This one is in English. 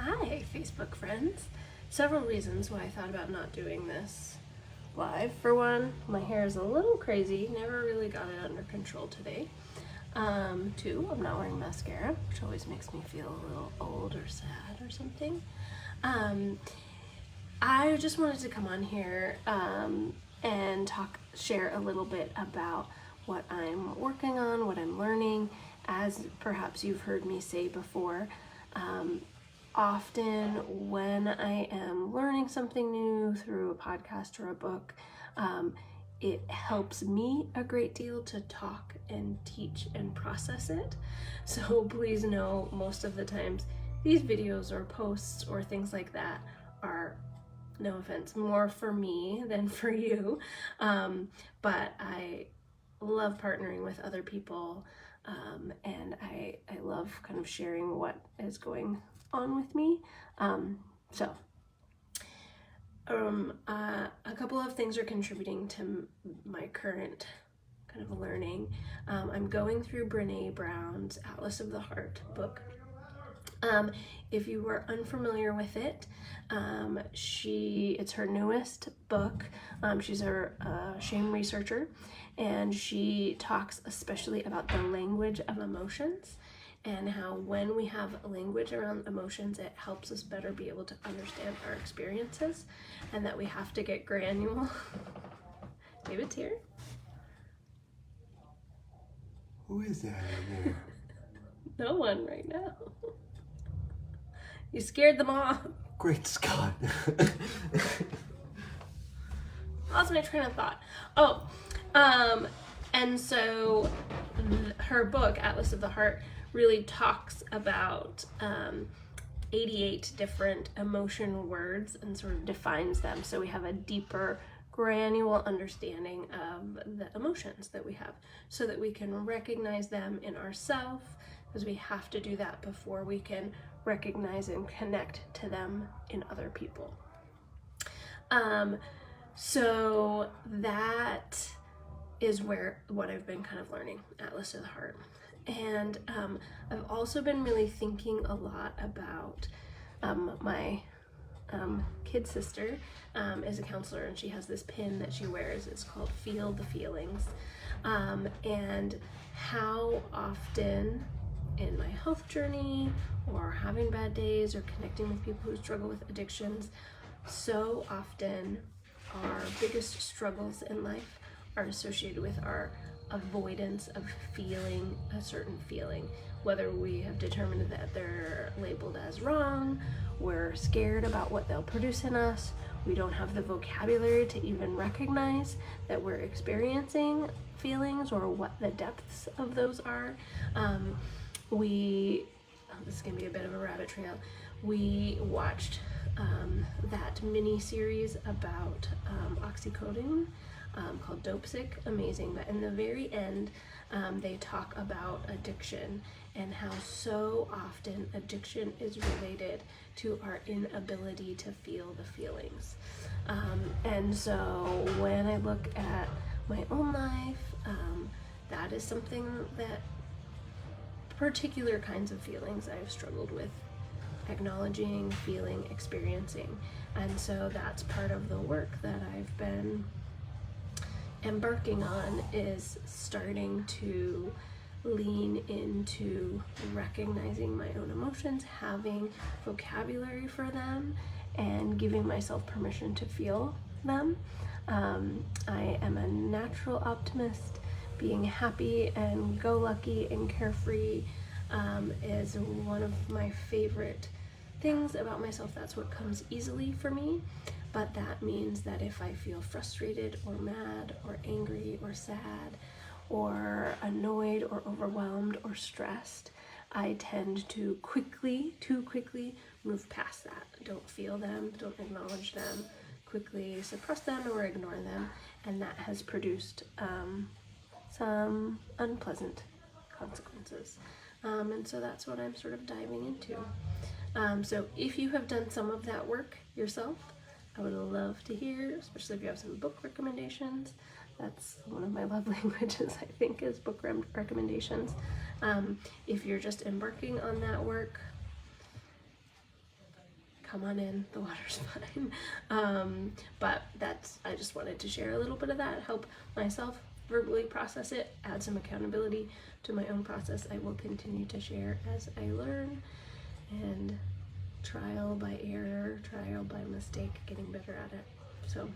Hi, Facebook friends. Several reasons why I thought about not doing this live. For one, my hair is a little crazy, never really got it under control today. Two, I'm not wearing mascara, which always makes me feel a little old or sad or something. I just wanted to come on here and share a little bit about what I'm working on, what I'm learning. As perhaps you've heard me say before, often when I am learning something new through a podcast or a book, it helps me a great deal to talk and teach and process it. So please know, most of the times these videos or posts or things like that are, no offense, more for me than for you. But I love partnering with other people, and I love kind of sharing what is going on with me. A couple of things are contributing to my current kind of learning. I'm going through Brene Brown's Atlas of the Heart book. If you were unfamiliar with it, it's her newest book. She's a shame researcher, and she talks especially about the language of emotions and how when we have language around emotions, it helps us better be able to understand our experiences, and that we have to get granular. David's here. Who is that anymore? No one right now. You scared them off. Great Scott. Lost my train of thought. And so her book, Atlas of the Heart, really talks about 88 different emotion words and sort of defines them. So we have a deeper, granular understanding of the emotions that we have so that we can recognize them in ourselves, because we have to do that before we can recognize and connect to them in other people. So that is what I've been kind of learning, Atlas of the Heart. And I've also been really thinking a lot about my kid sister is a counselor, and she has this pin that she wears. It's called Feel the Feelings. And how often in my health journey or having bad days or connecting with people who struggle with addictions, so often our biggest struggles in life are associated with our avoidance of feeling a certain feeling, whether we have determined that they're labeled as wrong, we're scared about what they'll produce in us, we don't have the vocabulary to even recognize that we're experiencing feelings or what the depths of those are. This is gonna be a bit of a rabbit trail. We watched that mini series about oxycodone called Dopesick. Amazing. But in the very end, they talk about addiction and how so often addiction is related to our inability to feel the feelings. And so when I look at my own life, that is something that particular kinds of feelings I've struggled with acknowledging, feeling, experiencing. And so that's part of the work that I've been embarking on, is starting to lean into recognizing my own emotions, having vocabulary for them, and giving myself permission to feel them. I am a natural optimist. Being happy and go-lucky and carefree is one of my favorite things about myself. That's what comes easily for me. But that means that if I feel frustrated or mad or angry or sad or annoyed or overwhelmed or stressed, I tend to too quickly move past that. Don't feel them, don't acknowledge them, quickly suppress them or ignore them. And that has produced some unpleasant consequences. And so that's what I'm sort of diving into. So if you have done some of that work yourself, I would love to hear, especially if you have some book recommendations. That's one of my love languages, I think, is book recommendations. If you're just embarking on that work, come on in, the water's fine. But I just wanted to share a little bit of that, help myself verbally process it, add some accountability to my own process. I will continue to share as I learn, and trial by error, trial by mistake, getting better at it. So